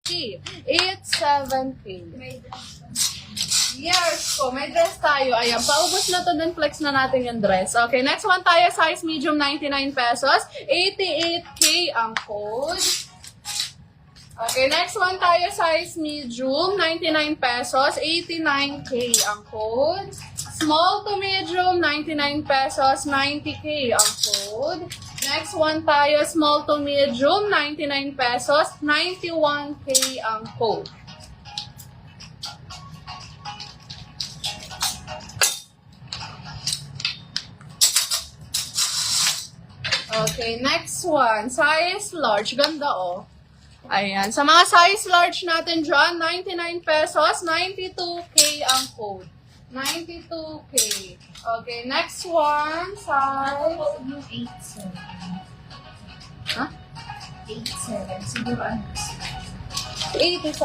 87K. Yes po, may dress tayo. Ayan, paubos na to din, flex na natin yung dress. Okay, next one tayo, size medium, 99 pesos. 88K ang code. Okay, next one tayo, size medium, 99 pesos. 89K ang code. Small to medium, 99 pesos. 90K ang code. Next one tayo, small to medium, 99 pesos. 91K ang code. Okay, next one. Size large. Ganda, oh. Ayan. Sa mga size large natin dyan, 99 pesos, 92K ang code. 92K. Okay, next one. Size... 87. Ha? 87. Siguro ano? 87.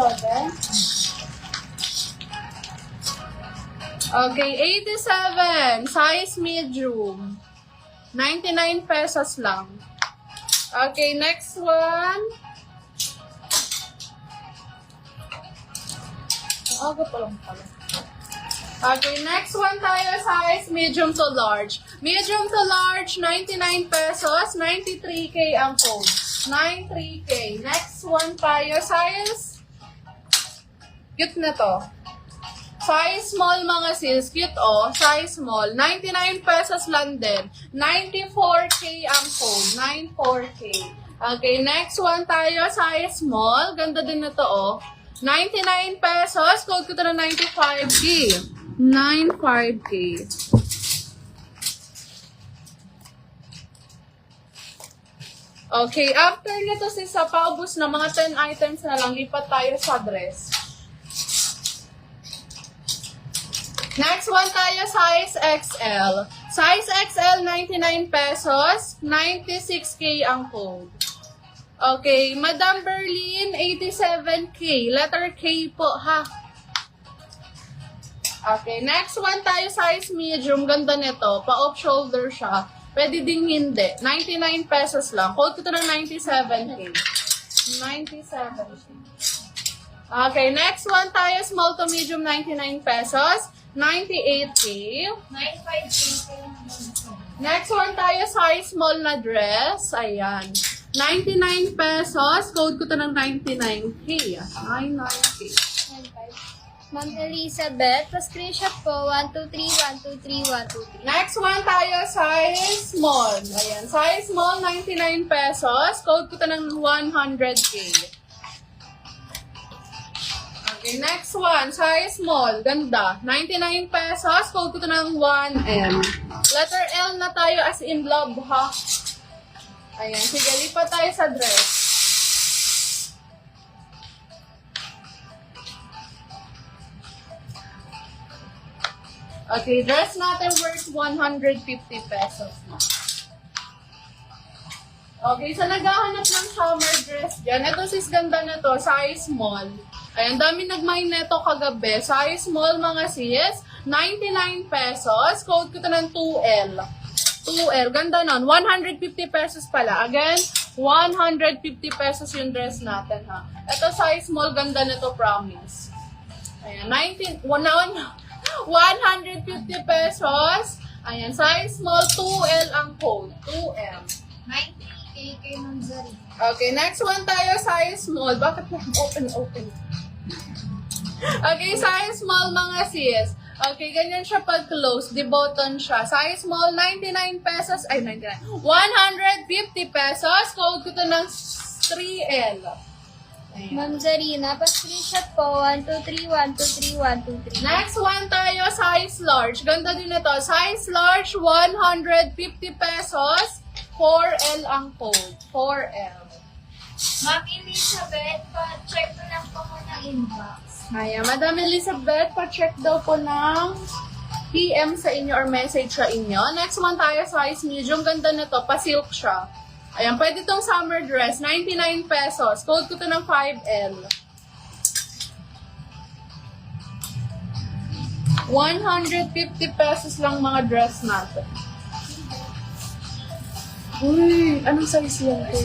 Okay, 87. Size medium. 99 pesos lang. Okay, next one. Aga pa lang pala. Okay, next one tayo, size medium to large. Medium to large, 99 pesos, 93K ang code. 93K. Next one tayo, size. Cute na to. Size small mga sis, cute oh, size small, 99 pesos lang din, 94K ang code, 94K. Okay, next one tayo, size small, ganda din na to oh, 99 pesos, code ko to na 95K, 95K. Okay, after nito sis, sa paubos na mga 10 items na lang, lipat tayo sa dress. Next one tayo, size XL. Size XL, 99 pesos. 96K ang code. Okay, Madam Berlin, 87K. Letter K po, ha? Okay, next one tayo, size medium. Ganda nito. Pa-off shoulder siya. Pwede ding hindi. 99 pesos lang. Code ko to ng 97K. 97K. Okay, next one tayo, small to medium, 99 pesos. 98K. 95K. Next one tayo, size small na dress. Ayan. 99 pesos. Code ko to ng 99K. 99K. Ma'am Elizabeth, pa-screenshot po, 123, 123, 123. Next one tayo, size small. Ayan. Size small, 99 pesos. Code ko to ng 100K. Okay, next one, size small, ganda, 99 pesos, code ko to ng 1M. Letter L na tayo as in love, ha? Ayan, sige, lipat tayo sa dress. Okay, dress natin worth 150 pesos na. Okay, so naghahanap ng summer dress dyan. Ito sis, ganda na to, size small. Ayan, dami nag-mine neto kagabi. Size small mga sis, 99 pesos. Code ko to ng 2L. 2L, ganda nun. 150 pesos pala. Again, 150 pesos yung dress natin ha. Ito size small, ganda nito, promise. Ayan, 150 pesos. Ayan, size small, 2L ang code. 2L. 90K kay Ma'am Zari. Okay, next one tayo, size small. Bakit mo open? Okay, size small mga sis. Okay, ganyan siya pag close. Di-button siya. Size small, 99 pesos. Ay, 99. 150 pesos. Code ko to ng 3L. Ayan. Ma'am Zarina, pa-screenshot po, 123, 123, 123. Next one tayo, size large. Ganda din ito. Size large, 150 pesos. 4L ang code. 4L. Ma'am Elizabeth, pa-check ko lang po muna inbox. Ayan, Madam Elizabeth, pa-check daw po ng PM sa inyo or message sa inyo. Next one tayo, size medium. Ganda na to, pa-silk siya. Ayan, pwede tong summer dress, 99 pesos. Code ko to ng 5L. 150 pesos lang mga dress natin. Uy, anong size yan ko?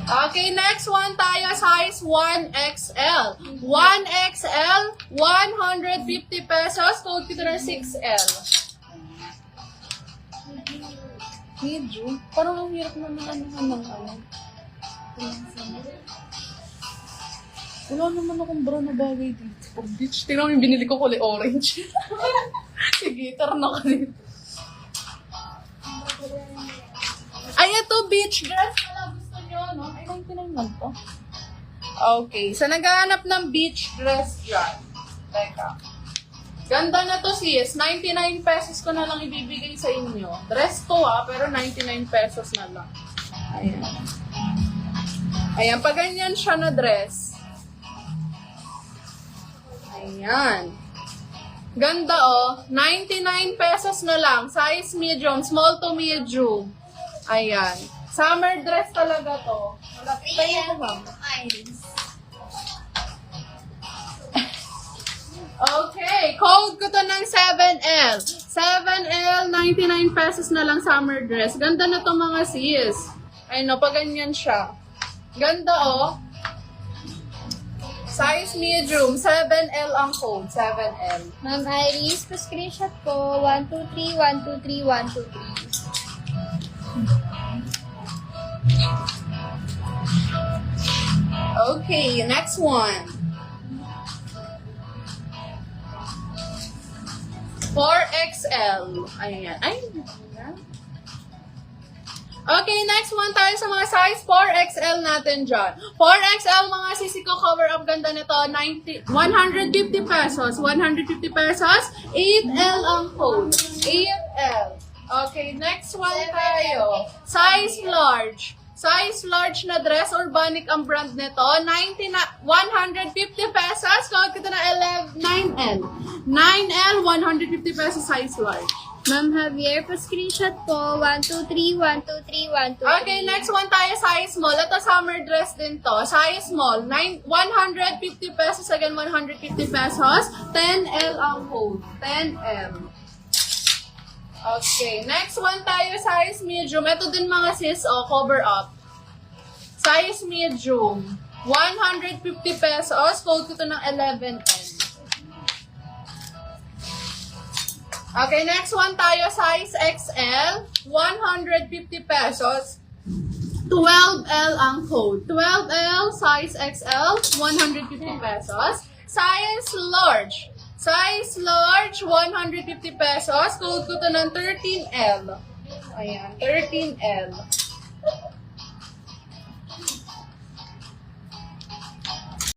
Okay, next one tayo, size 1XL. 1XL, 150 pesos. Code ko na 6L. Medyo. Parang ang hirap naman ng ano. Wala naman akong brown na bagay dito. Pag beach, tingnan mo yung binili ko kulay orange. Sige, turn na ka dito. Ay, ito, beach dress pala. Gusto nyo, no? Ay, 99 lang to. Okay, so naghahanap ng beach dress dyan. Teka. Ganda na to, sis. 99 pesos ko na lang ibibigay sa inyo. Dress to, pero 99 pesos na lang. Ayan. Ayan, pag ganyan siya na dress. Ayan. Ganda, 99 pesos na lang. Size medium, small to medium. Ayan. Summer dress talaga to. Malapit tayo, ma'am. Iris. Okay, code ko to ng 7L. 7L, 99 pesos na lang summer dress. Ganda na to mga sis. Ayun, pag ganyan siya. Ganda, Size medium, 7L ang code, 7L. Ma'am Iris, pa-screenshot po. 123, 123, 123. Okay, next one. 4XL. Ayan. Ay, okay, next one tayo sa mga size 4XL natin dyan. 4XL, mga sisi ko, cover up ganda nito. 150 pesos. 150 pesos. 8L ang code. 8L. Okay, next one tayo. Size large. Size large na dress, Urbanic ang brand nito. 150 pesos. Code ko na 9L. 9L, 150 pesos size large. Ma'am Javier, pa-screenshot po. 123, 123, 123. Okay, next one tayo, size small. Ito, summer dress din to. Size small, 150 pesos. Again, 150 pesos. 10L ang code. 10L. Okay, next one tayo, size medium. Ito din mga sis, cover up. Size medium, 150 pesos. Code ko to ng 11L. Okay, next one tayo, size XL, 150 pesos. 12L ang code. 12L, size XL, 150 pesos. Size large. Size large, 150 pesos. Code ko to ng 13L. Ayan, 13L.